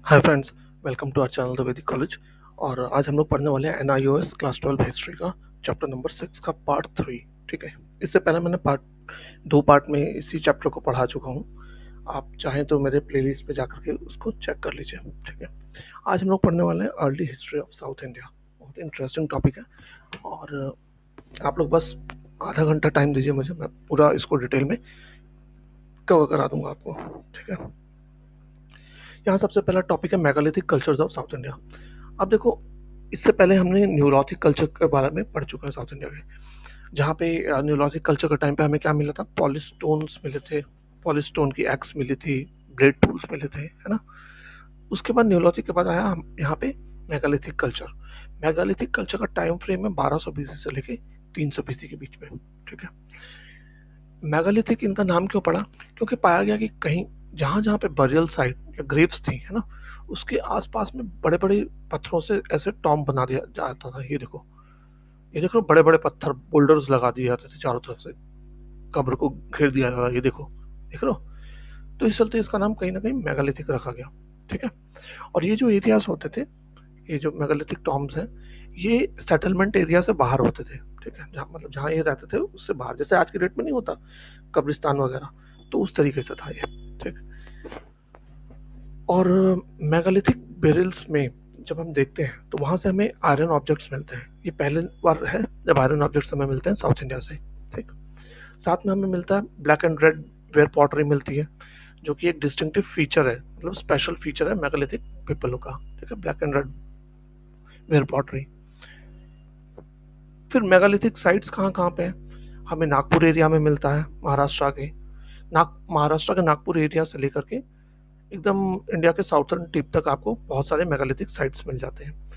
Hi friends, welcome to our channel the Vedic college. और आज हम लोग पढ़ने वाले हैं NIOS क्लास 12 हिस्ट्री का चैप्टर नंबर 6 का पार्ट 3। ठीक है, इससे पहले मैंने दो पार्ट में इसी चैप्टर को पढ़ा चुका हूँ। आप चाहें तो मेरे प्लेलिस्ट पे जाकर के उसको चेक कर लीजिए। ठीक है, आज हम लोग पढ़ने वाले हैं early history of south India. बहुत इंटरेस्टिंग टॉपिक है और आप लोग बस आधा घंटा टाइम दीजिए मुझे, मैं पूरा इसको डिटेल में कवर करा दूंगा आपको। ठीक है, यहाँ सबसे पहला टॉपिक है megalithic cultures of south India. अब देखो, इससे पहले हमने न्यूरोथिक कल्चर के बारे में पढ़ चुके हैं साउथ इंडिया के, जहाँ पे न्यूरोथिक कल्चर के टाइम पे हमें क्या मिला था, पॉलिस्टोन्स मिले थे, पॉलिस्टोन की एक्स मिली थी, ब्लेड टूल्स मिले थे, है ना। उसके बाद न्यूरोथिक के बाद आया हम यहाँ पे मेगालिथिक कल्चर। मेगालिथिक कल्चर का टाइम फ्रेम है 1200 BC से लेके 300 BC के बीच में। ठीक है, मेगालिथिक इनका नाम क्यों पड़ा, क्योंकि पाया गया कि कहीं जहाँ जहाँ पे बरियल साइट या ग्रेव्स थी, है ना, उसके आसपास में बड़े बड़े पत्थरों से ऐसे टॉम बना दिया जाता था। ये देखो, ये देखो, बड़े बड़े पत्थर बोल्डर्स लगा दिए जाते थे चारों तरफ से, कब्र को घेर दिया जाता था। ये देखो, देख रहे हो। तो इस चलते इसका नाम कहीं ना कहीं मेगालिथिक रखा गया। ठीक है, और ये जो एरियाज होते थे, ये जो मेगालिथिक टॉम्स हैं, ये सेटलमेंट एरिया से बाहर होते थे। ठीक है, जहाँ मतलब जहाँ ये रहते थे उससे बाहर, जैसे आज की डेट में नहीं होता कब्रिस्तान वगैरह, तो उस तरीके से था ये। ठीक, और मेगालिथिक बेरिल्स में जब हम देखते हैं तो वहाँ से हमें आयरन ऑब्जेक्ट्स मिलते हैं। ये पहले बार है जब आयरन ऑब्जेक्ट्स हमें मिलते हैं साउथ इंडिया से। ठीक, साथ में हमें मिलता है black and red ware pottery मिलती है, जो कि एक डिस्टिंक्टिव फीचर है, मतलब स्पेशल फीचर है मेगालिथिक पीपलों का। ठीक है, black and red ware pottery. फिर मेगालिथिक साइट्स कहाँ कहाँ पे हैं, हमें नागपुर एरिया में मिलता है, महाराष्ट्र के नागपुर एरिया से लेकर के एकदम इंडिया के साउथर्न टिप तक आपको बहुत सारे मेगालिथिक साइट्स मिल जाते हैं।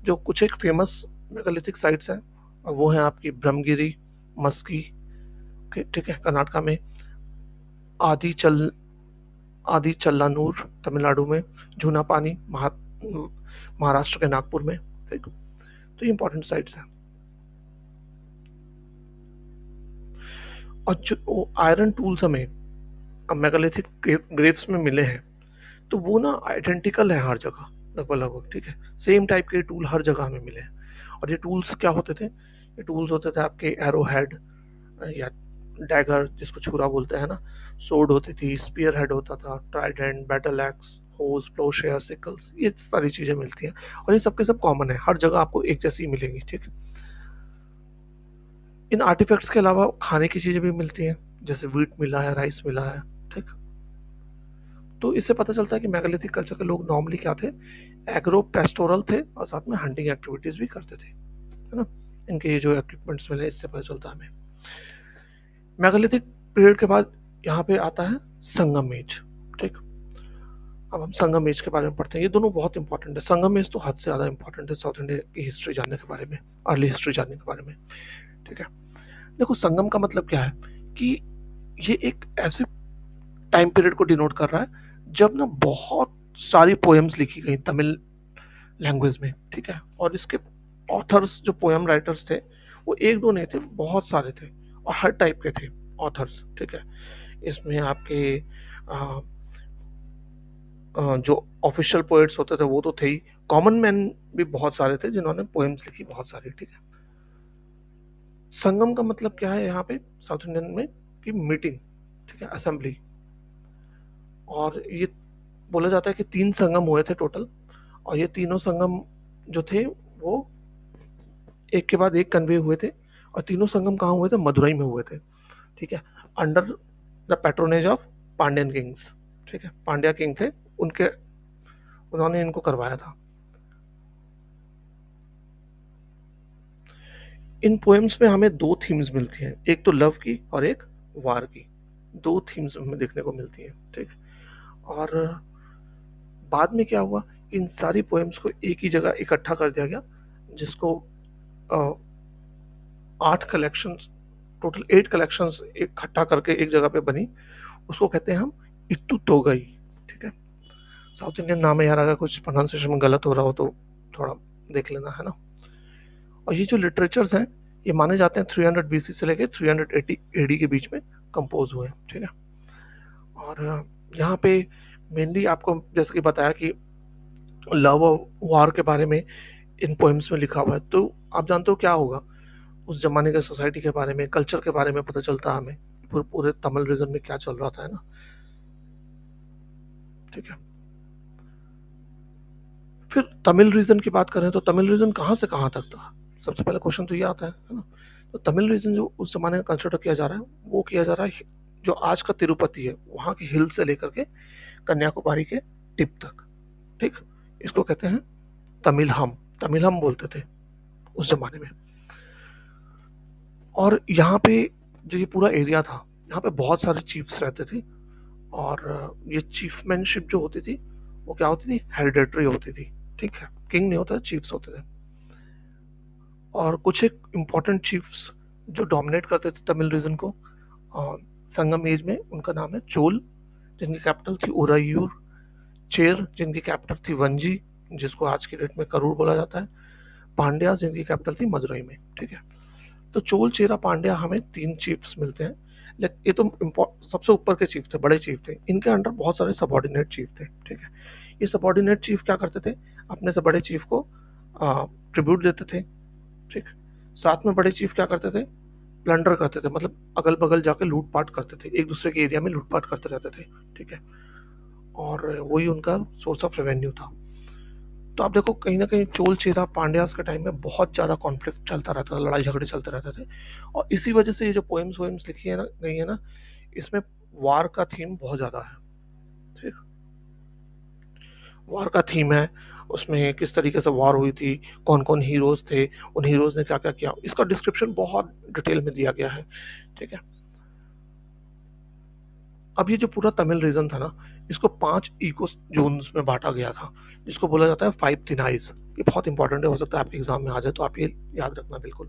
जो कुछ एक फेमस मेगालिथिक साइट्स हैं, और वो हैं आपकी ब्रह्मगिरी, मस्की, ठीक है, कर्नाटका में, आदि चल आदि चल्लानूर तमिलनाडु में, झूना पानी महाराष्ट्र के नागपुर में। ठीक, तो ये इंपॉर्टेंट साइट्स हैं। और जो आयरन टूल्स हमें मेगालिथिक ग्रेव्स में मिले हैं, तो वो ना आइडेंटिकल है हर जगह, लगभग लगभग। ठीक है, सेम टाइप के टूल हर जगह हमें मिले हैं। और ये टूल्स क्या होते थे, ये टूल्स होते थे आपके एरो हेड या डैगर, जिसको छुरा बोलते हैं ना, सोर्ड होती थी, स्पीयर हेड होता था, ट्राइडेंट, बैटल एक्स, होज, प्लोशेयर, सिकल्स, ये सारी चीजें मिलती हैं। और ये सबके सब कॉमन है, हर जगह आपको एक जैसी मिलेंगी। ठीक है, इन आर्टिफैक्ट्स के अलावा खाने की चीजें भी मिलती हैं, जैसे वीट मिला है, राइस मिला है। ठीक, तो इससे पता चलता है कि मेगालिथिक कल्चर के लोग नॉर्मली क्या थे, एग्रो पेस्टोरल थे, और साथ में हंटिंग एक्टिविटीज भी करते थे, है ना। इनके ये जो इक्विपमेंट्स मिले, इससे पता चलता है हमें। मेगालिथिक पीरियड के बाद यहाँ पे आता है संगम एज। ठीक, अब हम संगम एज के बारे में पढ़ते हैं। ये दोनों बहुत इंपॉर्टेंट है, संगम एज तो हद से ज़्यादा इंपॉर्टेंट है साउथ इंडिया की हिस्ट्री जानने के बारे में, अर्ली हिस्ट्री जानने के बारे में। ठीक है, देखो, संगम का मतलब क्या है कि ये एक ऐसे टाइम पीरियड को डिनोट कर रहा है जब ना बहुत सारी पोएम्स लिखी गई तमिल लैंग्वेज में। ठीक है, और इसके ऑथर्स, जो पोएम राइटर्स थे, वो एक दो नहीं थे, बहुत सारे थे, और हर टाइप के थे ऑथर्स। ठीक है, इसमें आपके अ, जो ऑफिशियल पोएट्स होते थे वो तो थे ही, कॉमन मैन भी बहुत सारे थे जिन्होंने पोएम्स लिखी बहुत सारी। ठीक है, संगम का मतलब क्या है यहाँ पे साउथ इंडियन में, कि मीटिंग। ठीक है, असेंबली। और ये बोला जाता है कि 3 संगम हुए थे टोटल, और ये तीनों संगम जो थे वो एक के बाद एक कन्वे हुए थे, और तीनों संगम कहाँ हुए थे, मदुरई में हुए थे। ठीक है, under the patronage of Pandyan kings. ठीक है, पांड्या किंग थे, उनके उन्होंने इनको करवाया था। इन पोएम्स में हमें दो थीम्स मिलती हैं, एक तो लव की और एक वार की। दो थीम्स हमें देखने को मिलती हैं। ठीक, और बाद में क्या हुआ, इन सारी पोएम्स को एक ही जगह इकट्ठा कर दिया गया, जिसको 8 कलेक्शंस, टोटल 8 कलेक्शंस इकट्ठा करके एक जगह पे बनी, उसको कहते हैं हम इत्तू तोगई। ठीक है, साउथ इंडियन नाम है यार, अगर कुछ प्रोनाउंसिएशन में गलत हो रहा हो तो थोड़ा देख लेना, है ना। और ये जो लिटरेचर्स हैं, ये माने जाते हैं 300 BC से लेके 380 AD के बीच में कंपोज हुए। ठीक है, और यहाँ पे मेनली आपको जैसे कि बताया कि लव और वार के बारे में इन पोएम्स में लिखा हुआ है। तो आप जानते हो क्या होगा उस ज़माने के सोसाइटी के बारे में, कल्चर के बारे में पता चलता है हमें, पूरे तमिल रीजन में क्या चल रहा था, है ना? ठीक है। फिर तमिल रीजन की बात करें तो तमिल रीजन कहाँ से कहाँ तक था? सबसे पहले क्वेश्चन तो ये आता है ना? तो तमिल रीजन जो उस ज़माने में कंसिडर किया जा रहा है, वो किया जा रहा है जो आज का तिरुपति है, वहाँ के हिल से लेकर के कन्याकुमारी के टिप तक, ठीक? इसको कहते हैं तमिल हम बोलते थे उस ज़माने में। और यहाँ पे जो ये पूरा एरिया था, यहाँ पे बहुत सारे चीफ्स रहते थे और ये चीफमैनशिप जो होती थी वो क्या होती थी, हेरिडेटरी होती थी, ठीक है? किंग नहीं होता, चीफ्स होते थे। और कुछ एक इम्पॉर्टेंट चीफ्स जो डोमिनेट करते थे तमिल रीजन को संगम एज में, उनका नाम है चोल, जिनकी कैपिटल थी उरायूर, चेर जिनकी कैपिटल थी वंजी, जिसको आज की डेट में करूर बोला जाता है, पांड्या जिनकी कैपिटल थी मदुरई में, ठीक है? तो चोल चेरा पांड्या हमें तीन चीफ्स मिलते हैं। लेकिन ये तो सबसे ऊपर के चीफ थे, बड़े चीफ थे। इनके अंडर बहुत सारे सबॉर्डिनेट चीफ थे, ठीक है? ये सबॉर्डिनेट चीफ क्या करते थे, अपने से बड़े चीफ को ट्रिब्यूट देते थे, ठीक? साथ में बड़े चीफ क्या करते थे, प्लंडर करते थे, मतलब अगल बगल जाके लूटपाट करते थे, एक दूसरे के एरिया में लूटपाट करते रहते थे, ठीक है? और वही उनका सोर्स ऑफ रेवेन्यू था। तो आप देखो कहीं ना कहीं चोल चेरा पांड्यास के टाइम में बहुत ज़्यादा कॉन्फ्लिक्ट चलता रहता था, लड़ाई झगड़े चलते रहते थे। और इसी वजह से ये जो पोएम्स वोएम्स लिखी है ना, गई है ना, इसमें वार का थीम बहुत ज़्यादा है, ठीक? वार का थीम है, उसमें किस तरीके से वार हुई थी, कौन कौन हीरोज थे, उन हीरोज ने क्या क्या किया, इसका डिस्क्रिप्शन बहुत डिटेल में दिया गया है, ठीक है? अब ये जो पूरा तमिल रीजन था ना, इसको 5 इको जोन्स में बांटा गया था, जिसको बोला जाता है 5 थिनाइज। ये बहुत इंपॉर्टेंट है, हो सकता है आपके एग्जाम में आ जाए, तो आप ये याद रखना बिल्कुल।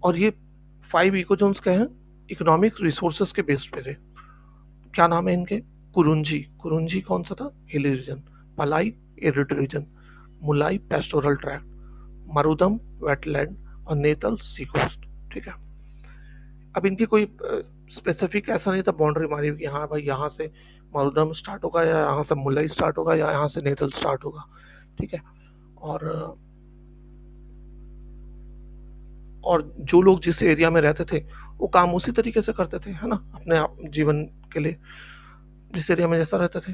और ये 5 इको जोन्स क्या हैं, इकोनॉमिक रिसोर्सेज के बेस्ड पे थे। क्या नाम है इनके? कुरुंजी, कुरुंजी कौन सा था, हिली रीजन। पलाई एरिड रीजन। मुलाई पेस्टोरल ट्रैक्ट। मरुदम वेटलैंड। और नेतल सी कोस्ट, ठीक है? अब इनकी कोई स्पेसिफिक ऐसा नहीं था बाउंड्री मारी हुई कि हाँ भाई यहाँ से मरुदम स्टार्ट होगा, या यहाँ से मुलई स्टार्ट होगा, या यहाँ से नेतल स्टार्ट होगा, ठीक है? और और जो लोग जिस एरिया में रहते थे वो काम उसी तरीके से करते थे, है ना, अपने जीवन के लिए, जिस एरिया में जैसा रहते थे।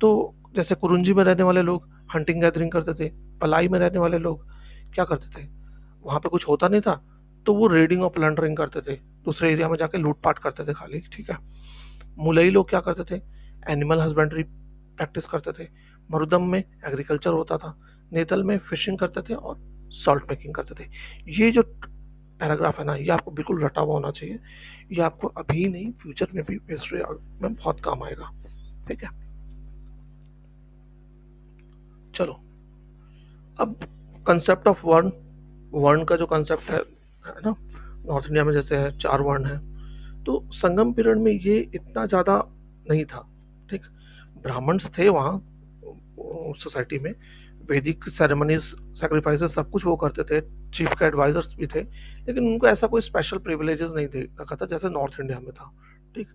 तो जैसे कुरुंजी में रहने वाले लोग हंटिंग गैदरिंग करते थे, पलाई में रहने वाले लोग क्या करते थे, वहाँ पे कुछ होता नहीं था तो वो रेडिंग और प्लंडरिंग करते थे, दूसरे एरिया में जाके लूटपाट करते थे खाली, ठीक है? मुलई लोग क्या करते थे, एनिमल हस्बेंड्री प्रैक्टिस करते थे। मरुदम में एग्रीकल्चर होता था। नेतल में फिशिंग करते थे और सॉल्ट मेकिंग करते थे। ये जो पैराग्राफ है ना, ये आपको बिल्कुल रटा हुआ होना चाहिए, ये आपको अभी नहीं फ्यूचर में भी हिस्ट्री में बहुत काम आएगा, ठीक है? चलो, अब कंसेप्ट ऑफ वर्ण, वर्ण का जो कंसेप्ट है ना, नॉर्थ इंडिया में जैसे है 4 वर्ण है, तो संगम पीरियड में ये इतना ज़्यादा नहीं था, ठीक? ब्राह्मण्स थे वहाँ सोसाइटी में, वैदिक सेरेमनीज सैक्रिफाइसेस सब कुछ वो करते थे, चीफ के एडवाइजर्स भी थे, लेकिन उनको ऐसा कोई स्पेशल प्रिविलेजेस नहीं दे रखा था जैसे नॉर्थ इंडिया में था, ठीक?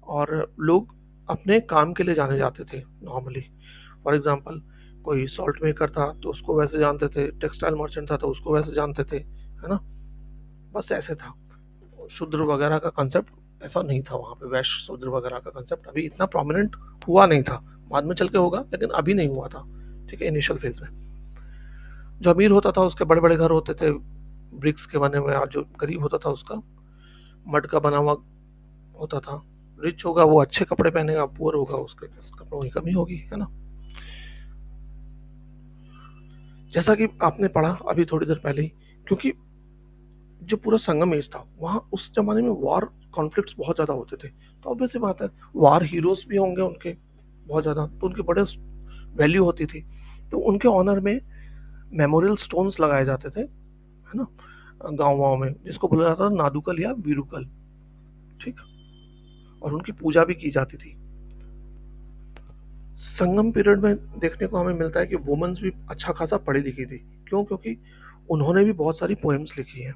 और लोग अपने काम के लिए जाने जाते थे नॉर्मली। फॉर एग्जांपल कोई सॉल्ट मेकर था तो उसको वैसे जानते थे, टेक्सटाइल मर्चेंट था तो उसको वैसे जानते थे, है ना? बस ऐसे था। शूद्र वगैरह का कंसेप्ट ऐसा नहीं था वहाँ पे, वैश्य शूद्र वगैरह का कंसेप्ट अभी इतना प्रोमिनेंट हुआ नहीं था, बाद में चल के होगा लेकिन अभी नहीं हुआ था, ठीक है? इनिशियल फेज में जो अमीर होता था उसके बड़े बड़े घर होते थे ब्रिक्स के बने हुए, और जो गरीब होता था उसका मड का बना हुआ होता था। रिच होगा वो अच्छे कपड़े पहनेगा, पुअर होगा उसके कपड़ों की कमी होगी, है ना? जैसा कि आपने पढ़ा अभी थोड़ी देर पहले ही, क्योंकि जो पूरा संगम एज था वहाँ उस जमाने में वार कॉन्फ्लिक्ट्स बहुत ज़्यादा होते थे, तो ऑब्वियस सी बात है वार हीरोज भी होंगे उनके बहुत ज़्यादा, तो उनके बड़े वैल्यू होती थी, तो उनके ऑनर में मेमोरियल स्टोन्स लगाए जाते थे, है ना, गाँव गाँव में, जिसको बोला जाता था नादुकल या वीरुकल, ठीक? और उनकी पूजा भी की जाती थी। संगम पीरियड में देखने को हमें मिलता है कि वुमेन्स भी अच्छा खासा पढ़ी लिखी थी। क्यों? क्योंकि उन्होंने भी बहुत सारी पोएम्स लिखी हैं,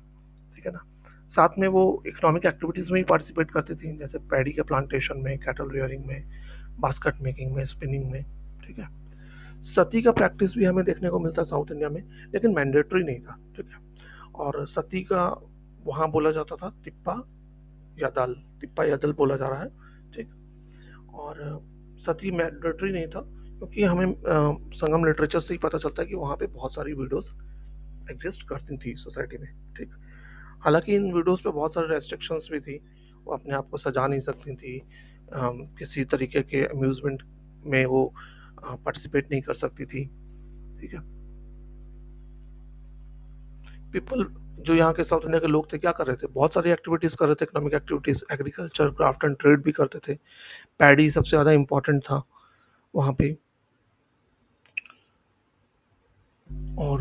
ठीक है ना? साथ में वो इकोनॉमिक एक्टिविटीज़ में भी पार्टिसिपेट करती थी, जैसे पैडी के प्लांटेशन में, कैटल रियरिंग में, बास्केट मेकिंग में, स्पिनिंग में, ठीक है? सती का प्रैक्टिस भी हमें देखने को मिलता है साउथ इंडिया में, लेकिन मैंडेटरी नहीं था, ठीक है। और सती का वहाँ बोला जाता था तिप्पा या दल, तिप्पा या दल बोला जा रहा है, ठीक। और सती मैंडेटरी नहीं था, क्योंकि हमें संगम लिटरेचर से ही पता चलता है कि वहाँ पे बहुत सारी वीडियोस एग्जिस्ट करती थी सोसाइटी में, ठीक। हालांकि इन वीडियोस पे बहुत सारे रेस्ट्रिक्शंस भी थी, वो अपने आप को सजा नहीं सकती थी, किसी तरीके के अम्यूजमेंट में वो पार्टिसिपेट नहीं कर सकती थी, ठीक है। पीपल जो यहाँ के साउथ इंडिया के लोग थे क्या कर रहे थे, बहुत सारी एक्टिविटीज़ कर रहे थे, economic activities, agriculture, craft and trade भी करते थे। पैडी सबसे ज़्यादा इम्पोर्टेंट था वहाँ पे। और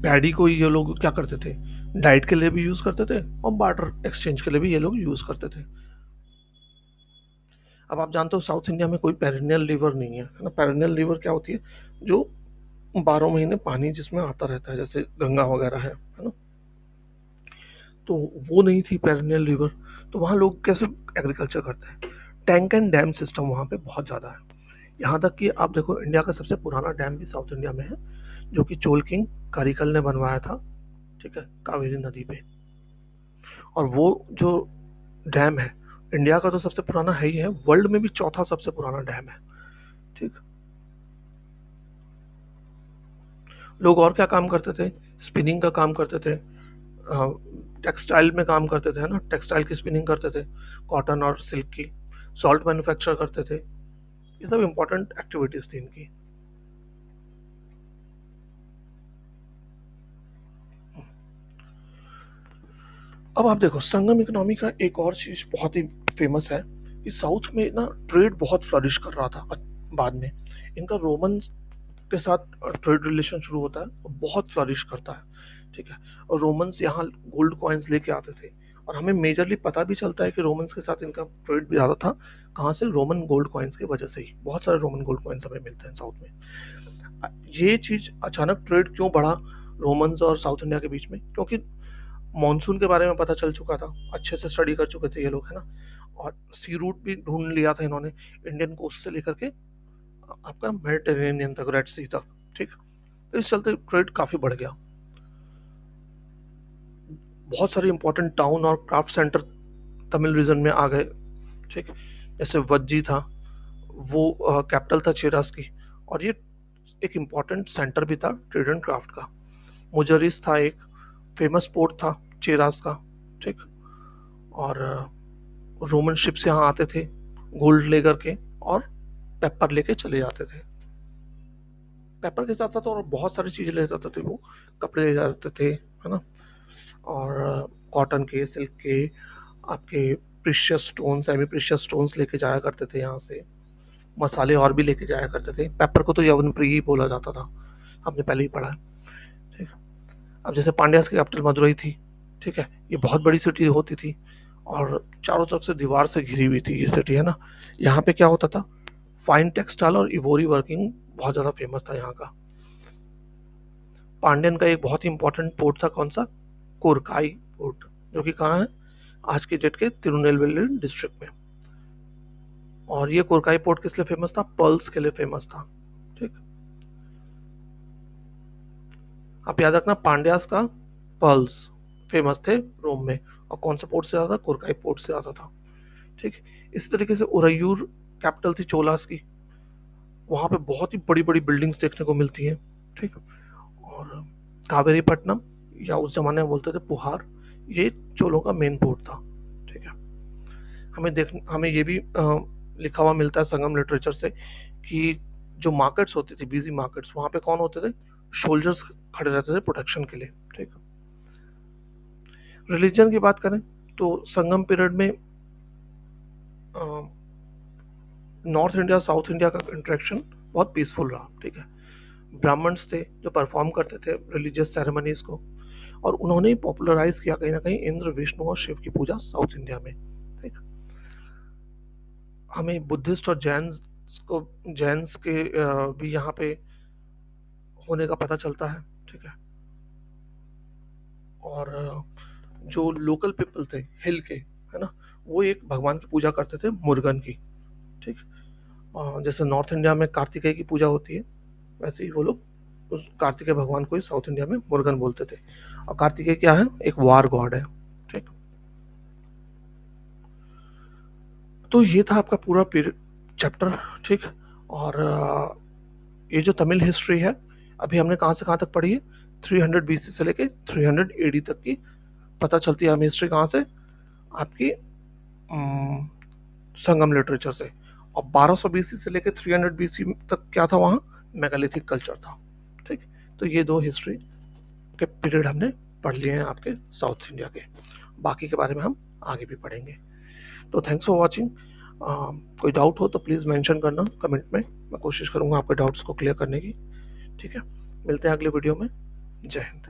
पैडी को ये लोग क्या करते थे, डाइट के लिए भी यूज़ करते थे और बार्टर एक्सचेंज के लिए भी ये लोग यूज़ करते थे। अब आप जानते हो साउथ इंडिया में कोई पेरिनियल रिवर नहीं है ना। पेरिनियल रिवर क्या होती है, जो 12 महीने पानी जिसमें आता रहता है, जैसे गंगा वगैरह है ना। तो वो नहीं थी पेरिनियल रिवर। तो वहाँ लोग कैसे एग्रीकल्चर करते हैं, टैंक एंड डैम सिस्टम वहाँ पे बहुत ज़्यादा है। यहाँ तक कि आप देखो इंडिया का सबसे पुराना डैम भी साउथ इंडिया में है, जो कि चोल किंग कारिकल ने बनवाया था, ठीक है, कावेरी नदी पे। और वो जो डैम है, इंडिया का तो सबसे पुराना है ही है, वर्ल्ड में भी चौथा सबसे पुराना डैम है, ठीक। लोग और क्या काम करते थे, स्पिनिंग का काम करते थे, टेक्सटाइल में काम करते थे, है ना, टेक्सटाइल की स्पिनिंग करते थे, कॉटन और सिल्क की, सॉल्ट मैन्युफैक्चर करते थे। ये सब इंपॉर्टेंट एक्टिविटीज थी इनकी। अब आप देखो संगम इकोनॉमी का एक और चीज बहुत ही फेमस है कि साउथ में ना ट्रेड बहुत फ्लरिश कर रहा था बाद में। इनका रोमन के साथ ट्रेड रिलेशन शुरू होता है और बहुत फ्लरिश करता है, ठीक है। और रोमन्स यहाँ गोल्ड कॉइन्स लेके आते थे, और हमें मेजरली पता भी चलता है कि रोमन्स के साथ इनका ट्रेड भी ज़्यादा था। कहाँ से, रोमन गोल्ड कॉइन्स की वजह से ही बहुत सारे रोमन गोल्ड कॉइन्स हमें मिलते हैं साउथ में। ये चीज़ अचानक ट्रेड क्यों बढ़ा रोमन्स और साउथ इंडिया के बीच में, क्योंकि मॉनसून के बारे में पता चल चुका था, अच्छे से स्टडी कर चुके थे ये लोग, है ना। और सी रूट भी ढूंढ लिया था इन्होंने, इंडियन कोस्ट से लेकर के आपका मेडिटेरेनियन तक, रेड सी तक, ठीक। तो इस चलते ट्रेड काफ़ी बढ़ गया। बहुत सारे इंपॉर्टेंट टाउन और क्राफ्ट सेंटर तमिल रीजन में आ गए, ठीक। जैसे वज्जी था, वो कैपिटल था चेरास की, और ये एक इम्पॉर्टेंट सेंटर भी था ट्रेड एंड क्राफ्ट का। मुजरिस था एक फेमस पोर्ट था चेरास का, ठीक। और रोमन शिप्स यहाँ आते थे गोल्ड लेकर के, और पेपर लेके चले जाते थे। पेपर के साथ साथ और बहुत सारी चीज़ें ले जाते थे वो, कपड़े ले जाते थे, है ना। और कॉटन के, सिल्क के, आपके precious stone, semi precious stones लेके जाया करते थे यहाँ से। मसाले और भी लेके जाया करते थे। पेपर को तो यवनप्री ही बोला जाता था, हमने पहले ही पढ़ा है, ठीक है। अब जैसे पांड्यास की कैपिटल मदुरई थी, ठीक है, ये बहुत बड़ी सिटी होती थी और चारों तरफ से दीवार से घिरी हुई थी ये सिटी, है ना। यहाँ पे क्या होता था, फाइन टेक्सटाइल और इवोरी वर्किंग बहुत ज़्यादा फेमस था यहाँ का। पांड्यन का एक बहुत ही इंपॉर्टेंट पोर्ट था, कौन सा, कोरकाई पोर्ट, जो कि कहाँ है, आज के डेट के तिरुनेलवेली डिस्ट्रिक्ट में। और ये कोरकाई पोर्ट किस लिए फेमस था, पर्ल्स के लिए फेमस था, ठीक। आप याद रखना पांड्यास का पर्ल्स फेमस थे रोम में, और कौन सा पोर्ट से आता था, कोरकाई पोर्ट से आता था, ठीक। इस तरीके से उरैयूर कैपिटल थी चोलास की, वहाँ पे बहुत ही बड़ी बड़ी बिल्डिंग्स देखने को मिलती हैं, ठीक। और कावेरीपट्टनम, या उस जमाने में बोलते थे पुहार, ये चोलों का मेन पोर्ट था, ठीक है। हमें ये भी लिखा हुआ मिलता है संगम लिटरेचर से कि जो मार्केट्स होती थी, बिजी मार्केट्स, वहाँ पे कौन होते थे, सोल्जर्स खड़े रहते थे प्रोटेक्शन के लिए, ठीक। रिलीजन की बात करें तो संगम पीरियड में नॉर्थ इंडिया साउथ इंडिया का इंटरेक्शन बहुत पीसफुल रहा, ठीक है। ब्राह्मण्स थे जो परफॉर्म करते थे रिलीजियस सेरेमनीज को, और उन्होंने ही पॉपुलराइज किया कहीं ना कहीं इंद्र, विष्णु और शिव की पूजा साउथ इंडिया में, ठीक। हमें बुद्धिस्ट और जैन्स के भी यहाँ पे होने का पता चलता है, ठीक है। और जो लोकल पीपल थे हिल के, है ना, वो एक भगवान की पूजा करते थे मुर्गन की, ठीक। जैसे नॉर्थ इंडिया में कार्तिकेय की पूजा होती है, वैसे ही वो लोग उस कार्तिकेय भगवान को ही साउथ इंडिया में मुरुगन बोलते थे। और कार्तिकेय क्या है? एक वार गॉड है। ठीक, तो ये था आपका पूरा पीरियड चैप्टर। ठीक, और ये जो तमिल हिस्ट्री है, अभी हमने कहाँ से कहाँ तक पढ़ी है? 300 बीसी से लेके 300 एडी तक की पता चलती है हमें हिस्ट्री। कहाँ से? आपकी संगम लिटरेचर से। और 1200 बीसी से लेकर 300 बीसी तक क्या था वहाँ? मेगालिथिक कल्चर था। ठीक, तो ये दो हिस्ट्री के पीरियड हमने पढ़ लिए हैं आपके साउथ इंडिया के। बाकी के बारे में हम आगे भी पढ़ेंगे। तो थैंक्स फॉर वॉचिंग। कोई डाउट हो तो प्लीज़ मेंशन करना कमेंट में, मैं कोशिश करूँगा आपके डाउट्स को क्लियर करने की। ठीक है, मिलते हैं अगले वीडियो में। जय हिंद।